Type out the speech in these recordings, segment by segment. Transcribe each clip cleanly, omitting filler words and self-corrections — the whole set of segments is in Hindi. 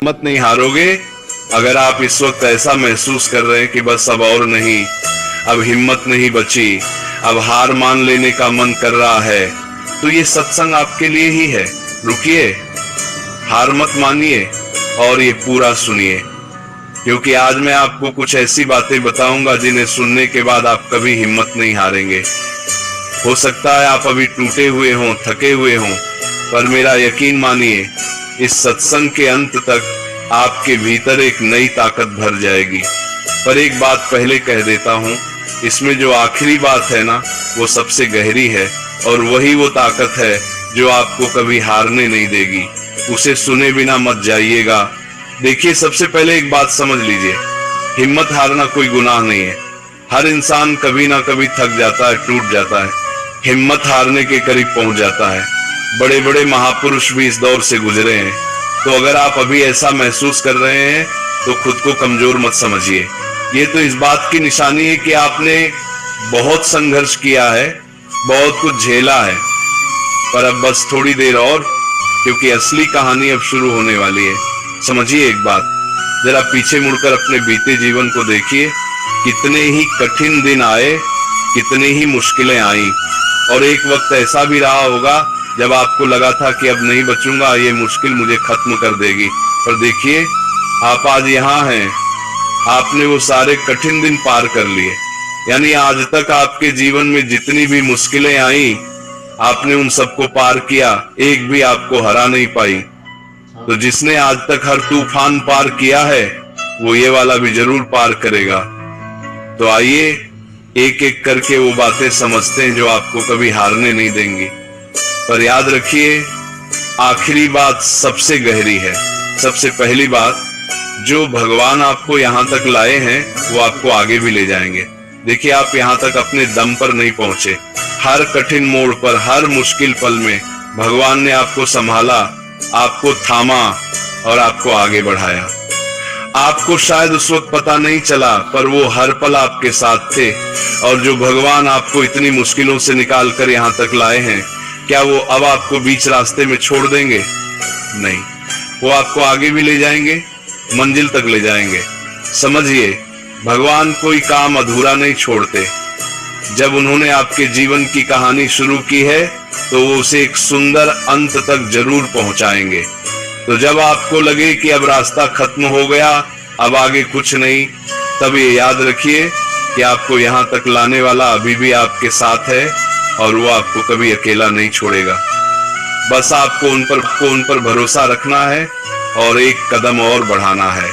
हिम्मत नहीं हारोगे। अगर आप इस वक्त ऐसा महसूस कर रहे हैं कि बस अब और नहीं, अब हिम्मत नहीं बची, अब हार मान लेने का मन कर रहा है, तो ये सत्संग आपके लिए ही है। रुकिए, हार मत मानिए और ये पूरा सुनिए, क्योंकि आज मैं आपको कुछ ऐसी बातें बताऊंगा जिन्हें सुनने के बाद आप कभी हिम्मत नहीं हारेंगे। हो सकता है आप अभी टूटे हुए हों, थके हुए हों, पर मेरा यकीन मानिए, इस सत्संग के अंत तक आपके भीतर एक नई ताकत भर जाएगी। पर एक बात पहले कह देता हूं, इसमें जो आखिरी बात है ना, वो सबसे गहरी है और वही वो ताकत है जो आपको कभी हारने नहीं देगी। उसे सुने बिना मत जाइएगा। देखिए, सबसे पहले एक बात समझ लीजिए, हिम्मत हारना कोई गुनाह नहीं है। हर इंसान कभी ना कभी थक जाता है, टूट जाता है, हिम्मत हारने के करीब पहुंच जाता है। बड़े बड़े महापुरुष भी इस दौर से गुजरे हैं। तो अगर आप अभी ऐसा महसूस कर रहे हैं तो खुद को कमजोर मत समझिए। ये तो इस बात की निशानी है कि आपने बहुत संघर्ष किया है, बहुत कुछ झेला है। पर अब बस थोड़ी देर और, क्योंकि असली कहानी अब शुरू होने वाली है। समझिए एक बात, जरा पीछे मुड़कर अपने बीते जीवन को देखिए। कितने ही कठिन दिन आए, कितनी ही मुश्किलें आई, और एक वक्त ऐसा भी रहा होगा जब आपको लगा था कि अब नहीं बचूंगा, ये मुश्किल मुझे खत्म कर देगी। पर देखिए, आप आज यहाँ हैं। आपने वो सारे कठिन दिन पार कर लिए। यानी आज तक आपके जीवन में जितनी भी मुश्किलें आई, आपने उन सबको पार किया, एक भी आपको हरा नहीं पाई। तो जिसने आज तक हर तूफान पार किया है, वो ये वाला भी जरूर पार करेगा। तो आइए एक एक करके वो बातें समझते हैं जो आपको कभी हारने नहीं देंगी। पर याद रखिए, आखिरी बात सबसे गहरी है। सबसे पहली बात, जो भगवान आपको यहाँ तक लाए हैं वो आपको आगे भी ले जाएंगे। देखिए, आप यहाँ तक अपने दम पर नहीं पहुंचे। हर कठिन मोड़ पर, हर मुश्किल पल में भगवान ने आपको संभाला, आपको थामा और आपको आगे बढ़ाया। आपको शायद उस वक्त पता नहीं चला, पर वो हर पल आपके साथ थे। और जो भगवान आपको इतनी मुश्किलों से निकाल कर यहाँ तक लाए हैं, क्या वो अब आपको बीच रास्ते में छोड़ देंगे? नहीं, वो आपको आगे भी ले जाएंगे, मंजिल तक ले जाएंगे। समझिए, भगवान कोई काम अधूरा नहीं छोड़ते। जब उन्होंने आपके जीवन की कहानी शुरू की है, तो वो उसे एक सुंदर अंत तक जरूर पहुंचाएंगे। तो जब आपको लगे कि अब रास्ता खत्म हो गया, अब आगे कुछ नहीं, तब ये याद रखिए कि आपको यहाँ तक लाने वाला अभी भी आपके साथ है और वो आपको कभी अकेला नहीं छोड़ेगा। बस आपको उन पर भरोसा रखना है और एक कदम और बढ़ाना है।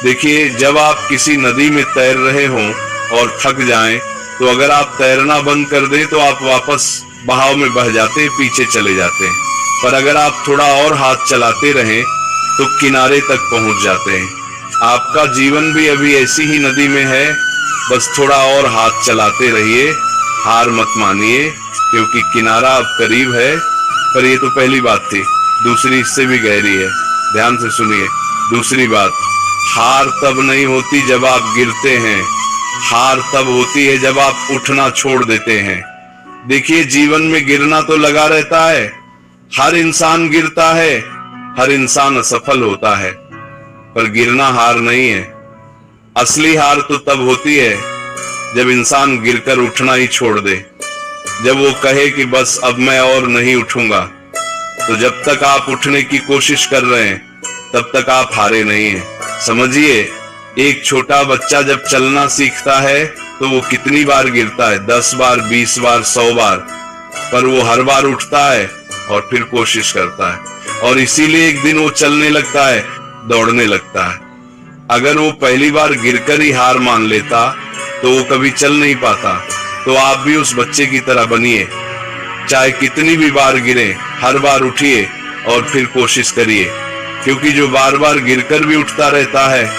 देखिए, जब आप किसी नदी में तैर रहे हों और थक जाएं, तो अगर आप तैरना बंद कर दें तो आप वापस बहाव में बह जाते हैं, पीछे चले जाते हैं। पर अगर आप थोड़ा और हाथ चलाते रहें तो किनारे तक पहुंच जाते हैं। आपका जीवन भी अभी ऐसी ही नदी में है, बस थोड़ा और हाथ चलाते रहिए, हार मत मानिए, क्योंकि किनारा अब करीब है। पर ये तो पहली बात थी, दूसरी इससे भी गहरी है। ध्यान से सुनिए। दूसरी बात, हार तब नहीं होती जब आप गिरते हैं, हार तब होती है जब आप उठना छोड़ देते हैं। देखिए, जीवन में गिरना तो लगा रहता है, हर इंसान गिरता है, हर इंसान असफल होता है, पर गिरना हार नहीं है। असली हार तो तब होती है जब इंसान गिरकर उठना ही छोड़ दे, जब वो कहे कि बस अब मैं और नहीं उठूंगा। तो जब तक आप उठने की कोशिश कर रहे हैं, तब तक आप हारे नहीं हैं। समझिए, एक छोटा बच्चा जब चलना सीखता है तो वो कितनी बार गिरता है? 10 बार, 20 बार, 100 बार, पर वो हर बार उठता है और फिर कोशिश करता है। और इसीलिए एक दिन वो चलने लगता है, दौड़ने लगता है। अगर वो पहली बार गिरकर ही हार मान लेता तो वो कभी चल नहीं पाता। तो आप भी उस बच्चे की तरह बनिए, चाहे कितनी भी बार गिरे, हर बार उठिए और फिर कोशिश करिए, क्योंकि जो बार बार गिरकर भी उठता रहता है,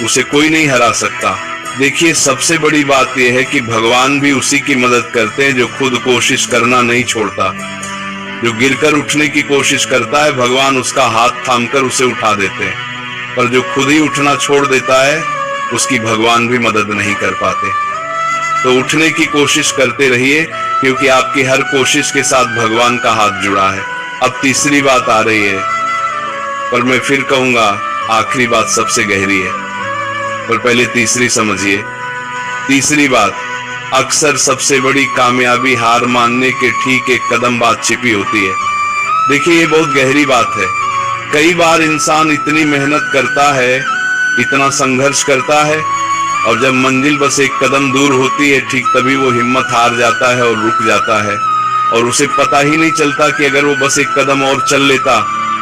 उसे कोई नहीं हरा सकता। देखिए, सबसे बड़ी बात यह है कि भगवान भी उसी की मदद करते हैं जो खुद कोशिश करना नहीं छोड़ता। जो गिरकर उठने की कोशिश करता है, भगवान उसका हाथ थामकर उसे उठा देते हैं, पर जो खुद ही उठना छोड़ देता है, उसकी भगवान भी मदद नहीं कर पाते। तो उठने की कोशिश करते रहिए, क्योंकि आपकी हर कोशिश के साथ भगवान का हाथ जुड़ा है। अब तीसरी बात आ रही है, पर मैं फिर कहूंगा, आखिरी बात सबसे गहरी है, पर पहले तीसरी समझिए। तीसरी बात, अक्सर सबसे बड़ी कामयाबी हार मानने के ठीक एक कदम बाद छिपी होती है। देखिए, ये बहुत गहरी बात है। कई बार इंसान इतनी मेहनत करता है, इतना संघर्ष करता है, और जब मंजिल बस एक कदम दूर होती है, ठीक तभी वो हिम्मत हार जाता है और रुक जाता है, और उसे पता ही नहीं चलता कि अगर वो बस एक कदम और चल लेता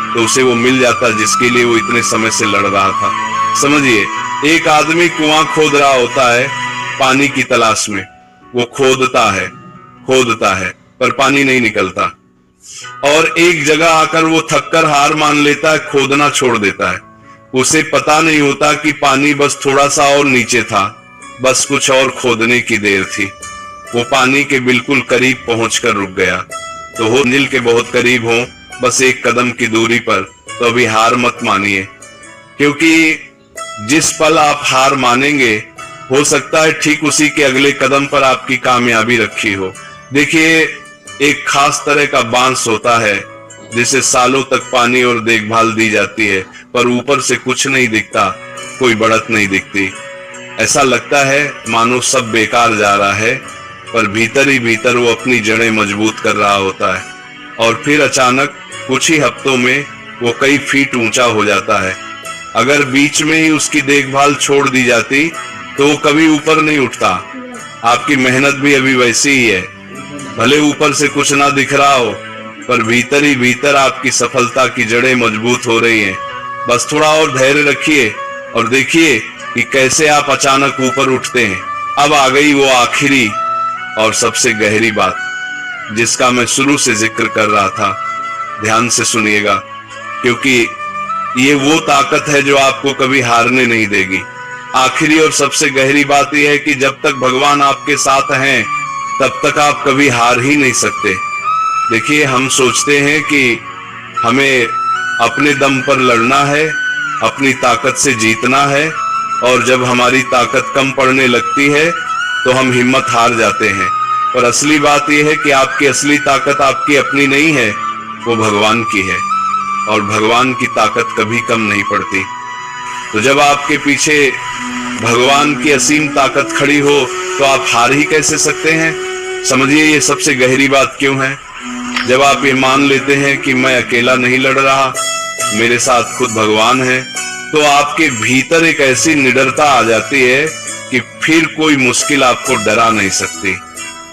तो उसे वो मिल जाता जिसके लिए वो इतने समय से लड़ रहा था। समझिए, एक आदमी कुआं खोद रहा होता है पानी की तलाश में। वो खोदता है पर पानी नहीं निकलता, और एक जगह आकर वो थककर हार मान लेता है, खोदना छोड़ देता है। उसे पता नहीं होता कि पानी बस थोड़ा सा और नीचे था, बस कुछ और खोदने की देर थी। वो पानी के बिल्कुल करीब पहुंचकर रुक गया। तो हो मंजिल के बहुत करीब हो, बस एक कदम की दूरी पर, तो अभी हार मत मानिए, क्योंकि जिस पल आप हार मानेंगे, हो सकता है ठीक उसी के अगले कदम पर आपकी कामयाबी रखी हो। देखिए, एक खास तरह का बांस होता है जिसे सालों तक पानी और देखभाल दी जाती है, पर ऊपर से कुछ नहीं दिखता, कोई बढ़त नहीं दिखती। ऐसा लगता है मानो सब बेकार जा रहा है, पर भीतर ही भीतर वो अपनी जड़ें मजबूत कर रहा होता है, और फिर अचानक कुछ ही हफ्तों में वो कई फीट ऊंचा हो जाता है। अगर बीच में ही उसकी देखभाल छोड़ दी जाती तो वो कभी ऊपर नहीं उठता। आपकी मेहनत भी अभी वैसी ही है, भले ऊपर से कुछ ना दिख रहा हो, पर भीतर ही भीतर आपकी सफलता की जड़ें मजबूत हो रही हैं। बस थोड़ा और धैर्य रखिए और देखिए कि कैसे आप अचानक ऊपर उठते हैं। अब आ गई वो आखिरी और सबसे गहरी बात, जिसका मैं शुरू से जिक्र कर रहा था। ध्यान से सुनिएगा, क्योंकि ये वो ताकत है जो आपको कभी हारने नहीं देगी। आखिरी और सबसे गहरी बात यह है कि जब तक भगवान आपके साथ हैं, तब तक आप कभी हार ही नहीं सकते। देखिए, हम सोचते हैं कि हमें अपने दम पर लड़ना है, अपनी ताकत से जीतना है, और जब हमारी ताकत कम पड़ने लगती है तो हम हिम्मत हार जाते हैं। पर असली बात यह है कि आपकी असली ताकत आपकी अपनी नहीं है, वो भगवान की है, और भगवान की ताकत कभी कम नहीं पड़ती। तो जब आपके पीछे भगवान की असीम ताकत खड़ी हो तो आप हार ही कैसे सकते हैं। समझिए, ये सबसे गहरी बात क्यों है। जब आप ये मान लेते हैं कि मैं अकेला नहीं लड़ रहा, मेरे साथ खुद भगवान है, तो आपके भीतर एक ऐसी निडरता आ जाती है कि फिर कोई मुश्किल आपको डरा नहीं सकती।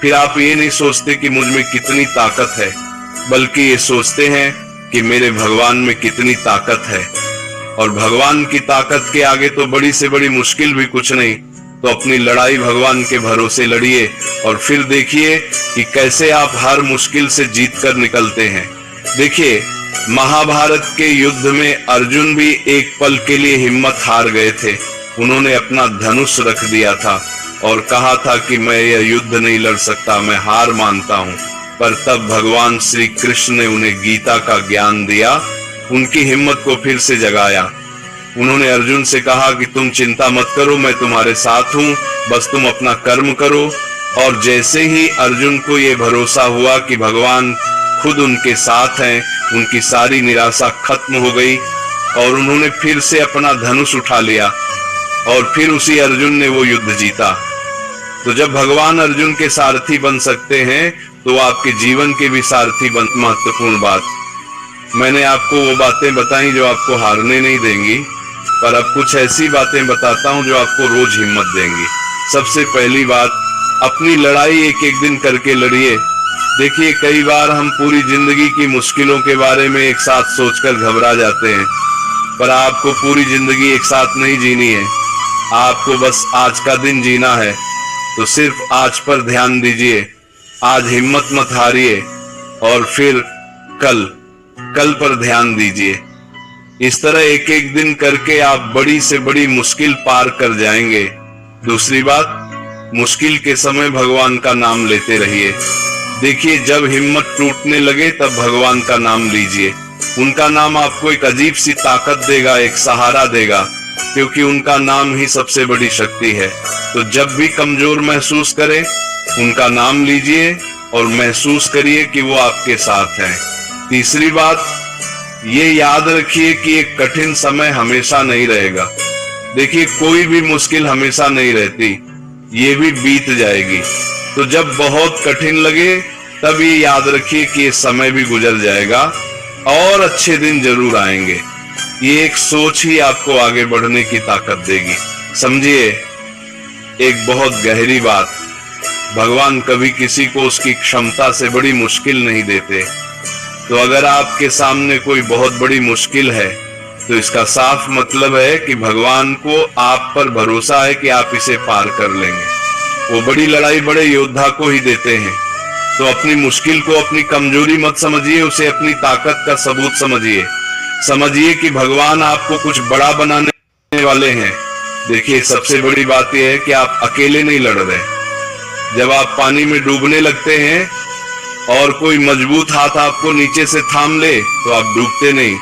फिर आप ये नहीं सोचते कि मुझ में कितनी ताकत है, बल्कि ये सोचते हैं कि मेरे भगवान में कितनी ताकत है। और भगवान की ताकत के आगे तो बड़ी से बड़ी मुश्किल भी कुछ नहीं। तो अपनी लड़ाई भगवान के भरोसे लड़िए, और फिर देखिए कि कैसे आप हर मुश्किल से जीत कर निकलते हैं। देखिए, महाभारत के युद्ध में अर्जुन भी एक पल के लिए हिम्मत हार गए थे। उन्होंने अपना धनुष रख दिया था और कहा था कि मैं यह युद्ध नहीं लड़ सकता, मैं हार मानता हूँ। पर तब भगवान श्री कृष्ण ने उन्हें गीता का ज्ञान दिया, उनकी हिम्मत को फिर से जगाया। उन्होंने अर्जुन से कहा कि तुम चिंता मत करो, मैं तुम्हारे साथ हूँ, बस तुम अपना कर्म करो। और जैसे ही अर्जुन को ये भरोसा हुआ कि भगवान खुद उनके साथ हैं, उनकी सारी निराशा खत्म हो गई और उन्होंने फिर से अपना धनुष उठा लिया, और फिर उसी अर्जुन ने वो युद्ध जीता। तो जब भगवान अर्जुन के सारथी बन सकते हैं, तो आपके जीवन के भी सारथी बन। महत्वपूर्ण बात, मैंने आपको वो बातें बताई जो आपको हारने नहीं देंगी, पर अब कुछ ऐसी बातें बताता हूं जो आपको रोज हिम्मत देंगी। सबसे पहली बात, अपनी लड़ाई एक एक दिन करके लड़िए। देखिए, कई बार हम पूरी जिंदगी की मुश्किलों के बारे में एक साथ सोचकर घबरा जाते हैं, पर आपको पूरी जिंदगी एक साथ नहीं जीनी है, आपको बस आज का दिन जीना है। तो सिर्फ आज पर ध्यान दीजिए, आज हिम्मत मत हारिए, और फिर कल पर ध्यान दीजिए। इस तरह एक एक दिन करके आप बड़ी से बड़ी मुश्किल पार कर जाएंगे। दूसरी बात, मुश्किल के समय भगवान का नाम लेते रहिए। देखिए, जब हिम्मत टूटने लगे तब भगवान का नाम लीजिए। उनका नाम आपको एक अजीब सी ताकत देगा, एक सहारा देगा, क्योंकि उनका नाम ही सबसे बड़ी शक्ति है। तो जब भी कमजोर महसूस करें, उनका नाम लीजिए और महसूस करिए कि वो आपके साथ हैं। तीसरी बात, ये याद रखिए कि एक कठिन समय हमेशा नहीं रहेगा। देखिए, कोई भी मुश्किल हमेशा नहीं रहती, ये भी बीत जाएगी। तो जब बहुत कठिन लगे तब ये याद रखिए कि ये समय भी गुजर जाएगा और अच्छे दिन जरूर आएंगे। ये एक सोच ही आपको आगे बढ़ने की ताकत देगी। समझिए, एक बहुत गहरी बात, भगवान कभी किसी को उसकी क्षमता से बड़ी मुश्किल नहीं देते। तो अगर आपके सामने कोई बहुत बड़ी मुश्किल है तो इसका साफ मतलब है कि भगवान को आप पर भरोसा है कि आप इसे पार कर लेंगे। वो बड़ी लड़ाई बड़े योद्धा को ही देते हैं। तो अपनी मुश्किल को अपनी कमजोरी मत समझिए, उसे अपनी ताकत का सबूत समझिए। समझिए कि भगवान आपको कुछ बड़ा बनाने वाले हैं। देखिए, सबसे बड़ी बात यह है कि आप अकेले नहीं लड़ रहे। जब आप पानी में डूबने लगते हैं और कोई मजबूत हाथ आपको नीचे से थाम ले तो आप डूबते नहीं।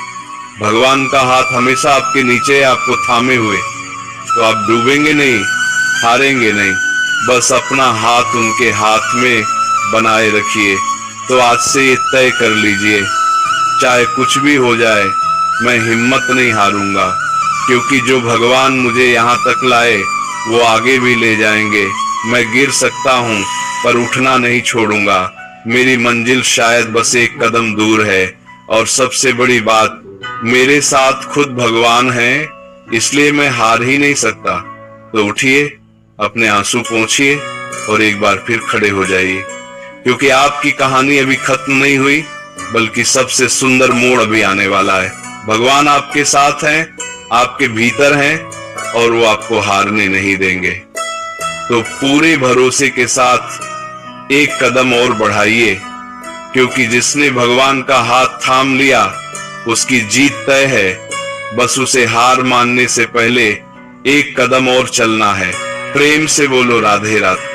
भगवान का हाथ हमेशा आपके नीचे है, आपको थामे हुए। तो आप डूबेंगे नहीं, हारेंगे नहीं। बस अपना हाथ उनके हाथ में बनाए रखिए। तो आज से ये तय कर लीजिए, चाहे कुछ भी हो जाए मैं हिम्मत नहीं हारूंगा, क्योंकि जो भगवान मुझे यहाँ तक लाए वो आगे भी ले जाएंगे। मैं गिर सकता हूँ पर उठना नहीं छोड़ूंगा। मेरी मंजिल शायद बस एक कदम दूर है। और सबसे बड़ी बात, मेरे साथ खुद भगवान हैं, इसलिए मैं हार ही नहीं सकता। तो उठिए, अपने आंसू पोंछिए और एक बार फिर खड़े हो जाइए, क्योंकि आपकी कहानी अभी खत्म नहीं हुई, बल्कि सबसे सुंदर मोड़ अभी आने वाला है। भगवान आपके साथ हैं, आपके भीतर हैं और वो आपको हारने नहीं देंगे। तो पूरे भरोसे के साथ एक कदम और बढ़ाइए, क्योंकि जिसने भगवान का हाथ थाम लिया उसकी जीत तय है। बस उसे हार मानने से पहले एक कदम और चलना है। प्रेम से बोलो राधे राधे।